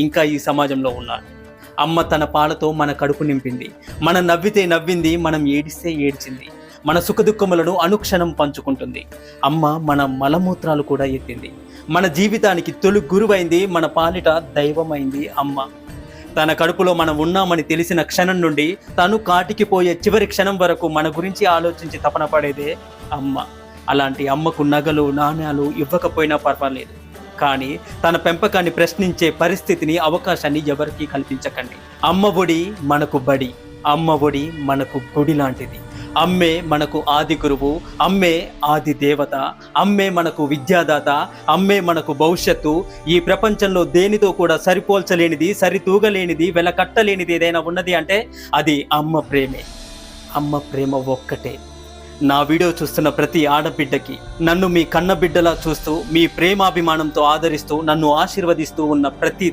ఇంకా ఈ సమాజంలో ఉన్నాడు. అమ్మ తన పాలతో మన కడుపు నింపింది, మనం నవ్వితే నవ్వింది, మనం ఏడిస్తే ఏడ్చింది, మన సుఖదుఖములను అనుక్షణం పంచుకుంటుంది. అమ్మ మన మలమూత్రాలు కూడా ఎత్తింది, మన జీవితానికి తొలి గురువైంది, మన పాలిట దైవమైంది అమ్మ. తన కడుపులో మనం ఉన్నామని తెలిసిన క్షణం నుండి తను కాటికి పోయే చివరి క్షణం వరకు మన గురించి ఆలోచించి తపన పడేదే అమ్మ. అలాంటి అమ్మకు నగలు నాణ్యాలు ఇవ్వకపోయినా పర్వాలేదు, కానీ తన పెంపకాన్ని ప్రశ్నించే పరిస్థితిని అవకాశాన్ని ఎవరికీ కల్పించకండి. అమ్మ ఒడి మనకు బడి, అమ్మ ఒడి మనకు గుడి లాంటిది. అమ్మే మనకు ఆది గురువు, అమ్మే ఆది దేవత, అమ్మే మనకు విద్యాదాత, అమ్మే మనకు భవిష్యత్తు. ఈ ప్రపంచంలో దేనితో కూడా సరిపోల్చలేనిది, సరితూగలేనిది, వెలకట్టలేనిది ఏదైనా ఉన్నది అంటే అది అమ్మ ప్రేమే. అమ్మ ప్రేమ ఒక్కటే. నా వీడియో చూస్తున్న ప్రతి ఆడబిడ్డకి, నన్ను మీ కన్నబిడ్డలా చూస్తూ మీ ప్రేమాభిమానంతో ఆదరిస్తూ నన్ను ఆశీర్వదిస్తూ ఉన్న ప్రతి